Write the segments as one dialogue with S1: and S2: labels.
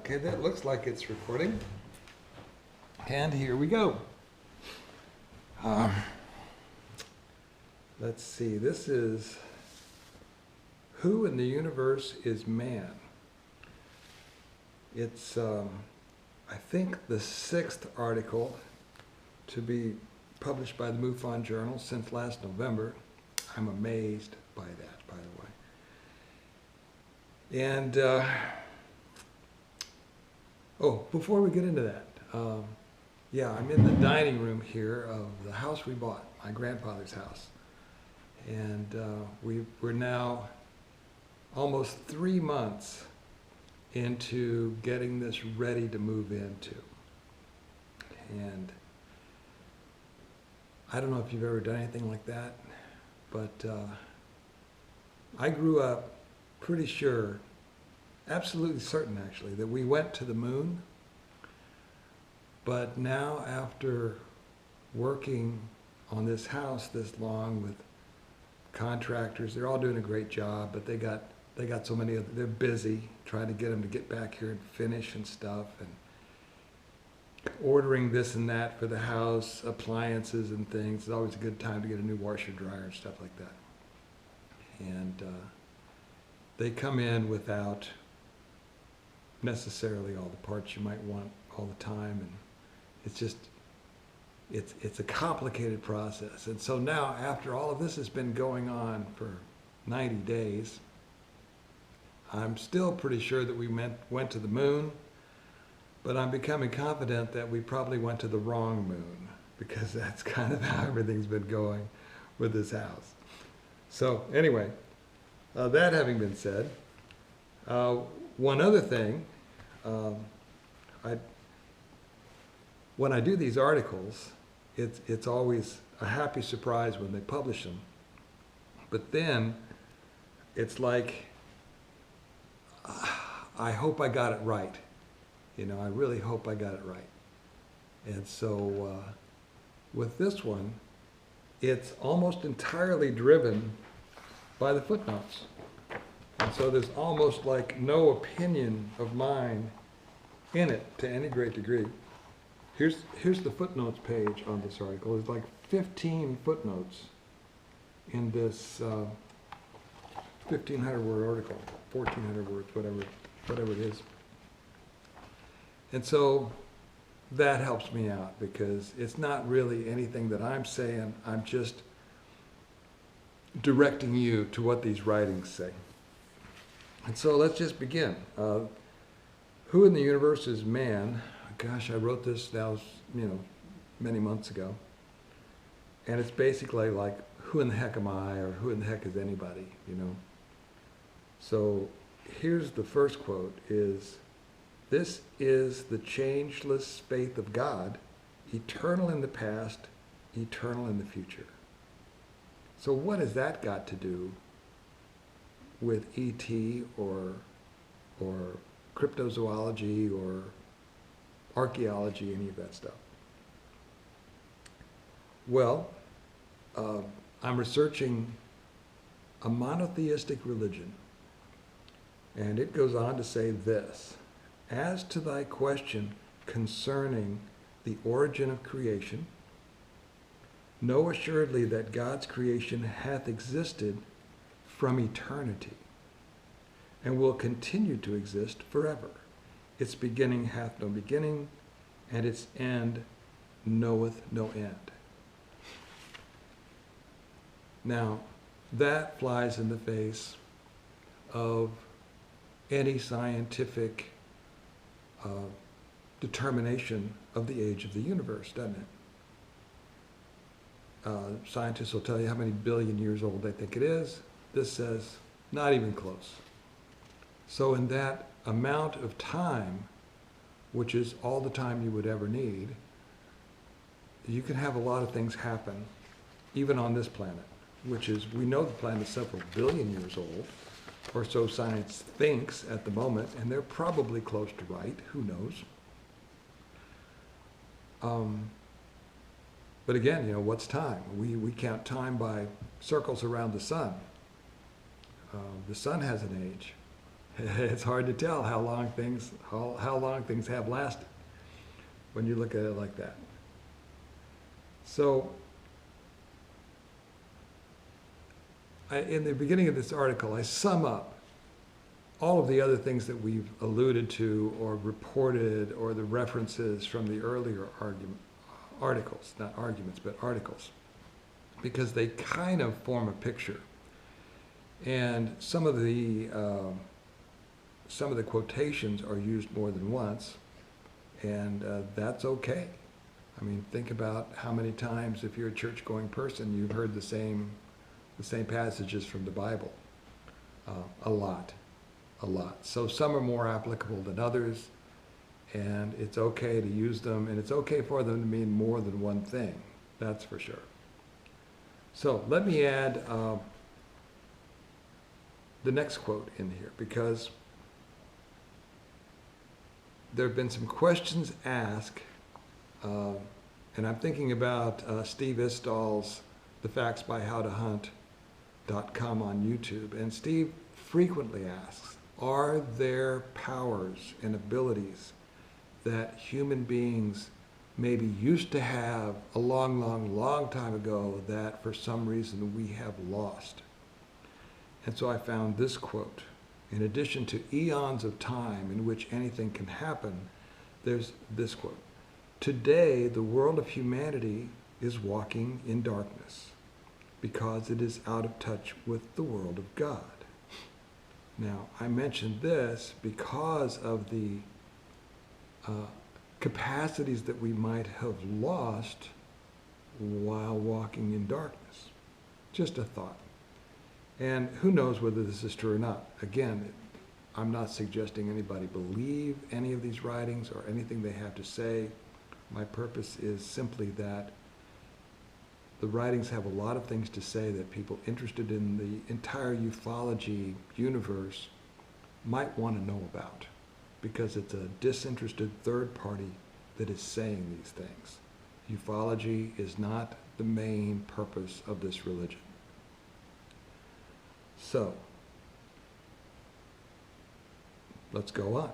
S1: Okay, that looks like it's recording. And here we go. Let's see, this is Who in the Universe is Man? It's, I think, the 6th article to be published by the MUFON Journal since last November. I'm amazed by that, by the way. And, before we get into that, yeah, I'm in the dining room here of the house we bought, my grandfather's house. And we're now almost 3 months into getting this ready to move into. And I don't know if you've ever done anything like that, but I grew up pretty sure, absolutely certain actually, that we went to the moon. But now, after working on this house this long with contractors, they're all doing a great job, but they got so many other, they're busy trying to get them to get back here and finish and stuff, and ordering this and that for the house, appliances and things. It's always a good time to get a new washer, dryer, and stuff like that. And they come in without necessarily all the parts you might want all the time, and it's just, it's a complicated process. And so now, after all of this has been going on for 90 days, I'm still pretty sure that we went to the moon, but I'm becoming confident that we probably went to the wrong moon, because that's kind of how everything's been going with this house. So anyway, that having been said, one other thing, when I do these articles, it's always a happy surprise when they publish them. But then it's like, I hope I got it right. You know, I really hope I got it right. And so with this one, it's almost entirely driven by the footnotes. And so there's almost like no opinion of mine in it to any great degree. Here's the footnotes page on this article. There's like 15 footnotes in this 1,500 word article, 1,400 words, whatever it is. And so that helps me out, because it's not really anything that I'm saying. I'm just directing you to what these writings say. And so let's just begin. Who in the Universe is Man? Gosh, I wrote this now, many months ago. And it's basically like, who in the heck am I, or who in the heck is anybody, So here's the first quote is, "This is the changeless faith of God, eternal in the past, eternal in the future." So what has that got to do with ET or cryptozoology or archaeology, any of that stuff? Well, I'm researching a monotheistic religion, and it goes on to say this: "As to thy question concerning the origin of creation, know assuredly that God's creation hath existed from eternity, and will continue to exist forever. Its beginning hath no beginning, and its end knoweth no end." Now, that flies in the face of any scientific determination of the age of the universe, doesn't it? Scientists will tell you how many billion years old they think it is. This says not even close. So in that amount of time, which is all the time you would ever need, you can have a lot of things happen, even on this planet, which is, we know the planet is several billion years old, or so science thinks at the moment, and they're probably close to right, who knows? But again, what's time? We count time by circles around the sun. The sun has an age, It's hard to tell how long things have lasted when you look at it like that. So, in the beginning of this article, I sum up all of the other things that we've alluded to or reported, or the references from the earlier articles, not arguments, but articles, because they kind of form a picture. And some of the quotations are used more than once, and that's okay. I mean, think about how many times, if you're a church-going person, you've heard the same passages from the Bible. A lot. So some are more applicable than others, and it's okay to use them, and it's okay for them to mean more than one thing. That's for sure. So let me add the next quote in here, because there have been some questions asked, and I'm thinking about Steve Istall's The Facts by HowToHunt.com on YouTube. And Steve frequently asks, are there powers and abilities that human beings maybe used to have a long time ago that for some reason we have lost? And so I found this quote. In addition to eons of time in which anything can happen, there's this quote. Today, the world of humanity is walking in darkness because it is out of touch with the world of God. Now, I mentioned this because of the capacities that we might have lost while walking in darkness. Just a thought. And who knows whether this is true or not. Again, I'm not suggesting anybody believe any of these writings or anything they have to say. My purpose is simply that the writings have a lot of things to say that people interested in the entire ufology universe might want to know about, because it's a disinterested third party that is saying these things. Ufology is not the main purpose of this religion. So, let's go on.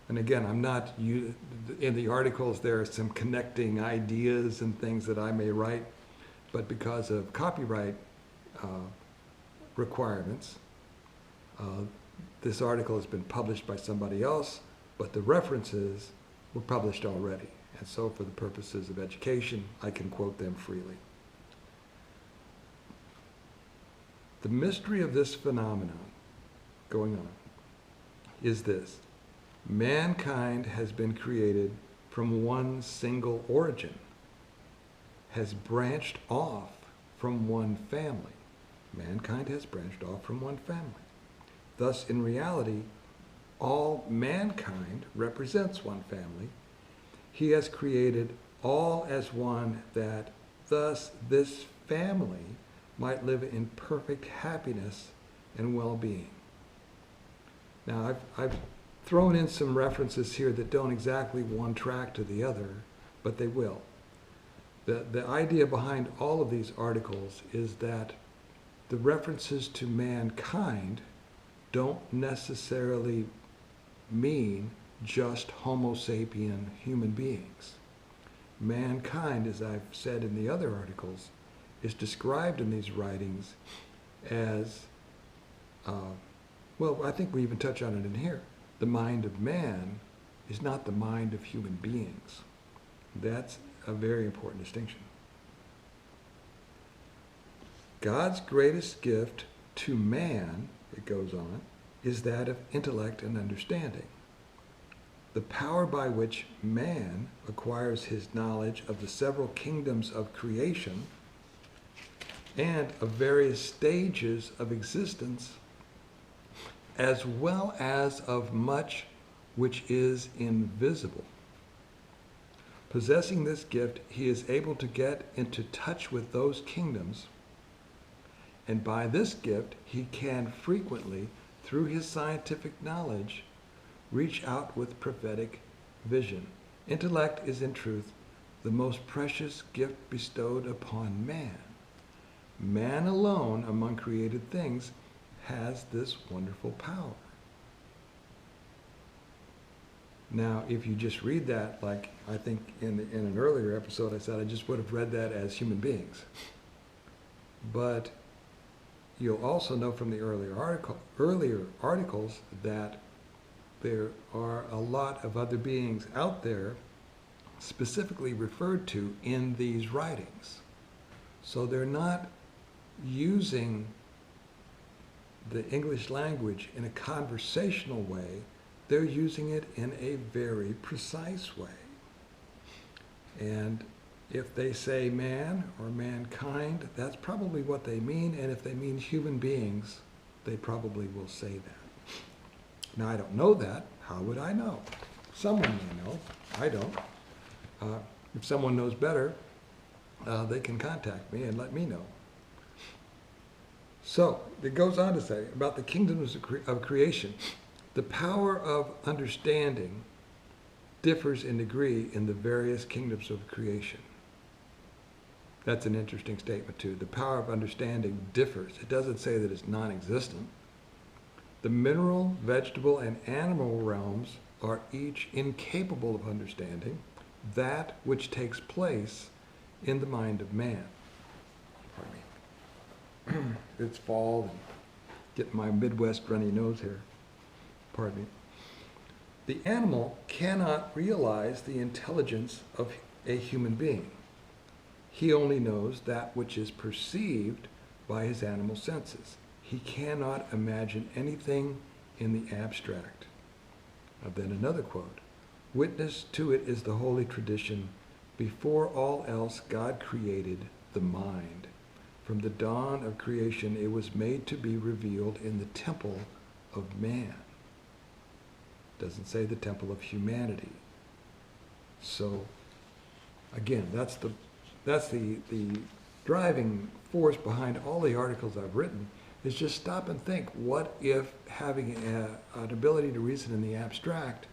S1: And again, I'm not, in the articles there are some connecting ideas and things that I may write, but because of copyright requirements, this article has been published by somebody else, but the references were published already. And so for the purposes of education, I can quote them freely. The mystery of this phenomenon going on is this. Mankind has been created from one single origin, has branched off from one family. Mankind has branched off from one family. Thus, in reality, all mankind represents one family. He has created all as one, that thus this family might live in perfect happiness and well-being. Now, I've thrown in some references here that don't exactly one track to the other, but they will. The idea behind all of these articles is that the references to mankind don't necessarily mean just Homo sapien human beings. Mankind, as I've said in the other articles, is described in these writings as, well, I think we even touch on it in here. The mind of man is not the mind of human beings. That's a very important distinction. God's greatest gift to man, it goes on, is that of intellect and understanding. The power by which man acquires his knowledge of the several kingdoms of creation and of various stages of existence, as well as of much which is invisible. Possessing this gift, he is able to get into touch with those kingdoms, and by this gift, he can frequently, through his scientific knowledge, reach out with prophetic vision. Intellect is, in truth, the most precious gift bestowed upon man. Man alone among created things has this wonderful power. Now, if you just read that, like I think in an earlier episode I said, I just would have read that as human beings. But you'll also know from the earlier articles that there are a lot of other beings out there specifically referred to in these writings. So they're not using the English language in a conversational way. They're using it in a very precise way. And if they say man or mankind, that's probably what they mean. And if they mean human beings, they probably will say that. Now, I don't know that. How would I know? Someone may know. I don't. If someone knows better, they can contact me and let me know. So, it goes on to say about the kingdoms of creation. The power of understanding differs in degree in the various kingdoms of creation. That's an interesting statement too. The power of understanding differs. It doesn't say that it's non-existent. The mineral, vegetable, and animal realms are each incapable of understanding that which takes place in the mind of man. Pardon me. It's fall and getting my Midwest runny nose here. Pardon me. The animal cannot realize the intelligence of a human being. He only knows that which is perceived by his animal senses. He cannot imagine anything in the abstract. Then another quote. Witness to it is the holy tradition. Before all else, God created the mind. From the dawn of creation, it was made to be revealed in the temple of man. Doesn't say the temple of humanity. So, again, that's the driving force behind all the articles I've written, is just stop and think, what if having an ability to reason in the abstract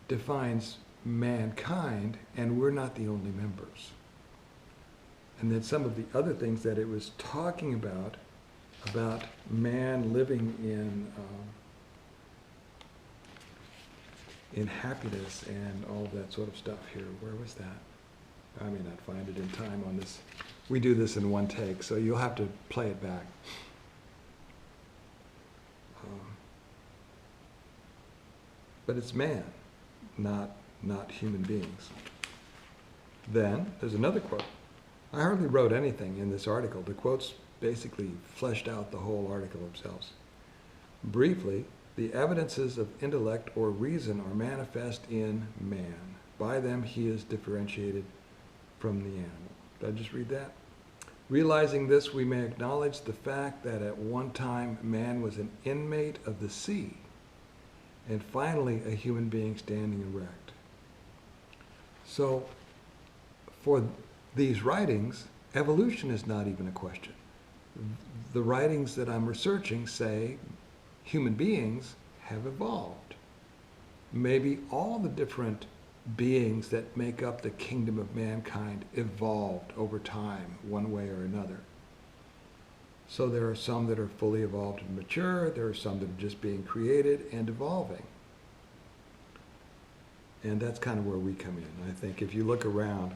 S1: defines mankind and we're not the only members? And then some of the other things that it was talking about man living in happiness and all that sort of stuff here. Where was that? I may not find it in time on this. We do this in one take, so you'll have to play it back. But it's man, not human beings. Then, there's another quote. I hardly wrote anything in this article. The quotes basically fleshed out the whole article themselves. Briefly, the evidences of intellect or reason are manifest in man. By them he is differentiated from the animal. Did I just read that? Realizing this, we may acknowledge the fact that at one time man was an inmate of the sea, and finally a human being standing erect. So, for these writings, evolution is not even a question. The writings that I'm researching say human beings have evolved. Maybe all the different beings that make up the kingdom of mankind evolved over time, one way or another. So there are some that are fully evolved and mature, there are some that are just being created and evolving. And that's kind of where we come in. I think if you look around,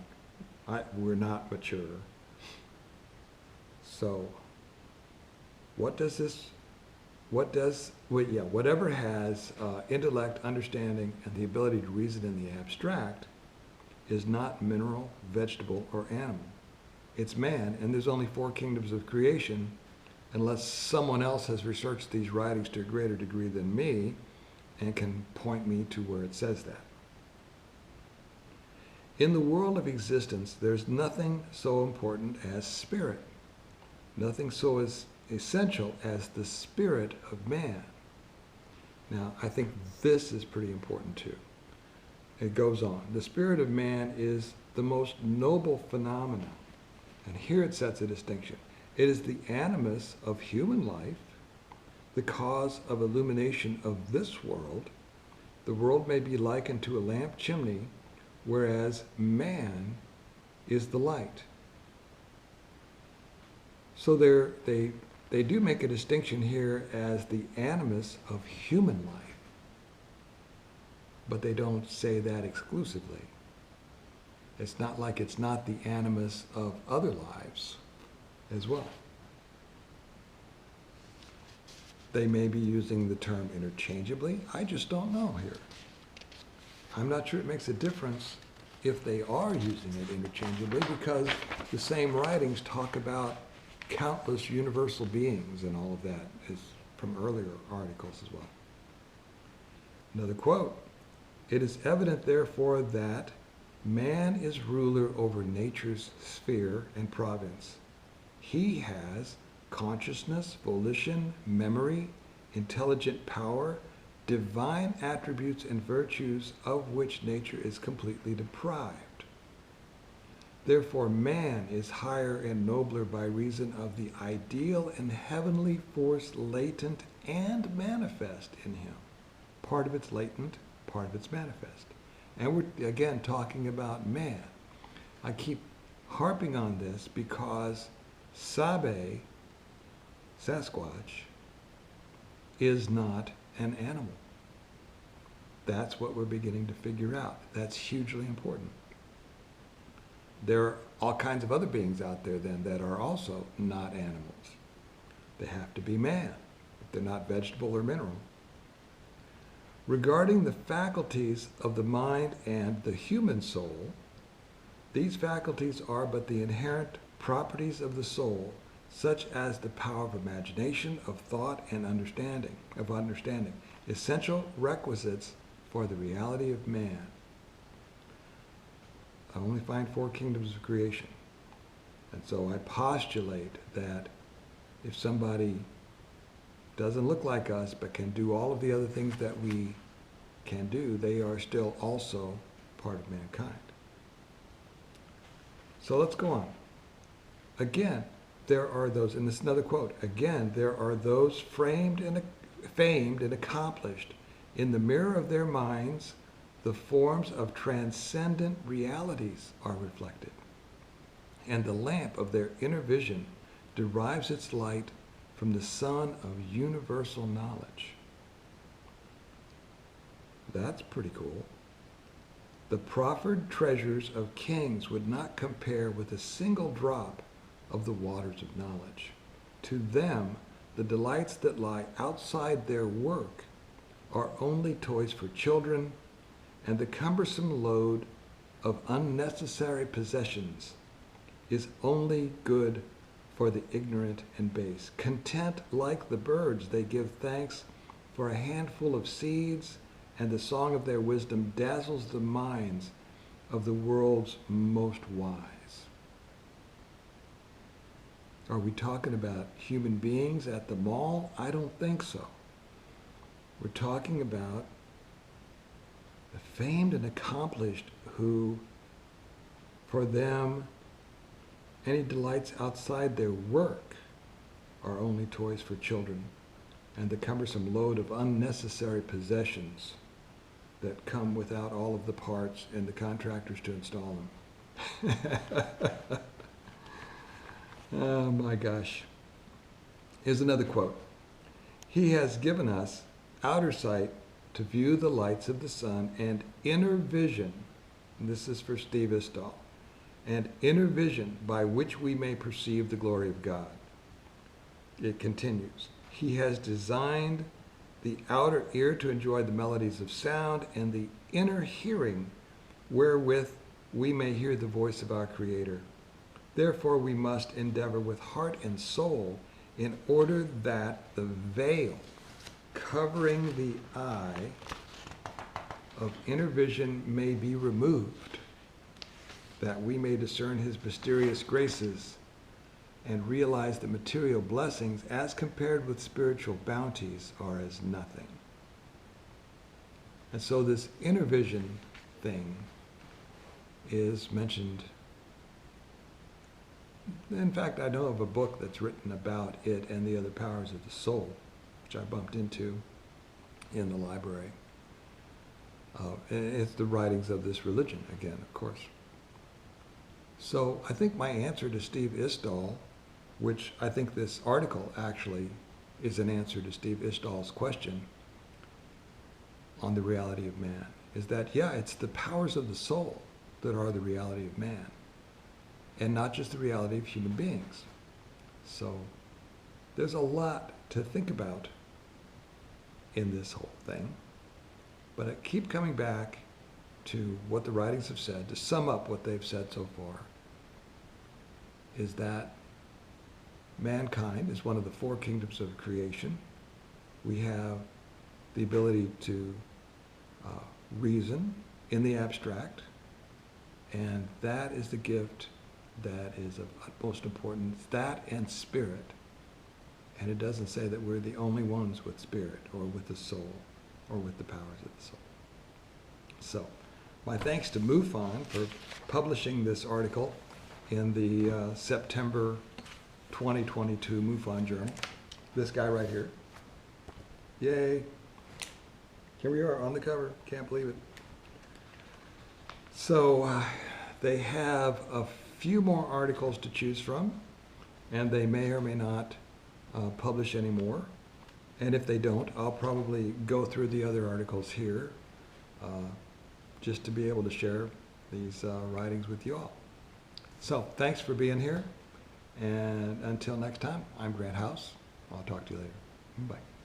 S1: we're not mature. So whatever has intellect, understanding, and the ability to reason in the abstract is not mineral, vegetable, or animal. It's man, and there's only 4 kingdoms of creation, unless someone else has researched these writings to a greater degree than me and can point me to where it says that. In the world of existence, there's nothing so important as spirit. Nothing so essential as the spirit of man. Now, I think this is pretty important too. It goes on. The spirit of man is the most noble phenomenon. And here it sets a distinction. It is the animus of human life, the cause of illumination of this world. The world may be likened to a lamp chimney, whereas man is the light. So they do make a distinction here as the animus of human life. but they don't say that exclusively. It's not like it's not the animus of other lives as well. They may be using the term interchangeably. I just don't know here. I'm not sure it makes a difference if they are using it interchangeably, because the same writings talk about countless universal beings, and all of that is from earlier articles as well. Another quote: "It is evident, therefore, that man is ruler over nature's sphere and province. He has consciousness, volition, memory, intelligent power, divine attributes and virtues of which nature is completely deprived. Therefore, man is higher and nobler by reason of the ideal and heavenly force latent and manifest in him." Part of it's latent, part of it's manifest. And we're, again, talking about man. I keep harping on this because Sabe, Sasquatch, is not an animal. That's what we're beginning to figure out. That's hugely important. There are all kinds of other beings out there then that are also not animals. They have to be man if they're not vegetable or mineral. Regarding the faculties of the mind and the human soul, these faculties are but the inherent properties of the soul, such as the power of imagination, of thought, and understanding, essential requisites for the reality of man. I only find 4 kingdoms of creation. And so I postulate that if somebody doesn't look like us but can do all of the other things that we can do, they are still also part of mankind. So let's go on. Again, there are those, and this is another quote, again, there are those famed and accomplished in the mirror of their minds, the forms of transcendent realities are reflected, and the lamp of their inner vision derives its light from the sun of universal knowledge. That's pretty cool. The proffered treasures of kings would not compare with a single drop of the waters of knowledge. To them, the delights that lie outside their work are only toys for children, and the cumbersome load of unnecessary possessions is only good for the ignorant and base. Content like the birds, they give thanks for a handful of seeds, and the song of their wisdom dazzles the minds of the world's most wise. Are we talking about human beings at the mall? I don't think so. We're talking about the famed and accomplished who, for them, any delights outside their work are only toys for children, and the cumbersome load of unnecessary possessions that come without all of the parts and the contractors to install them. Oh my gosh. Here's another quote. "He has given us outer sight to view the lights of the sun, and inner vision," and this is for Steve Istall, "and inner vision by which we may perceive the glory of God." It continues, "He has designed the outer ear to enjoy the melodies of sound, and the inner hearing wherewith we may hear the voice of our Creator. Therefore we must endeavor with heart and soul in order that the veil covering the eye of inner vision may be removed, that we may discern His mysterious graces and realize that material blessings, as compared with spiritual bounties, are as nothing." And so this inner vision thing is mentioned. In fact, I know of a book that's written about it and the other powers of the soul, which I bumped into in the library. And it's the writings of this religion, again, of course. So I think my answer to Steve Istall, which I think this article actually is an answer to Steve Istall's question on the reality of man, is that, yeah, it's the powers of the soul that are the reality of man, and not just the reality of human beings. So there's a lot to think about in this whole thing, but I keep coming back to what the writings have said, to sum up what they've said so far, is that mankind is one of the four kingdoms of creation. We have the ability to reason in the abstract, and that is the gift that is of utmost importance, that and spirit. And it doesn't say that we're the only ones with spirit or with the soul or with the powers of the soul. So, my thanks to MUFON for publishing this article in the September 2022 MUFON Journal. This guy right here. Yay. Here we are on the cover. Can't believe it. So they have a few more articles to choose from, and they may or may not publish any more. And if they don't, I'll probably go through the other articles here just to be able to share these writings with you all. So thanks for being here. And until next time, I'm Grant House. I'll talk to you later. Bye.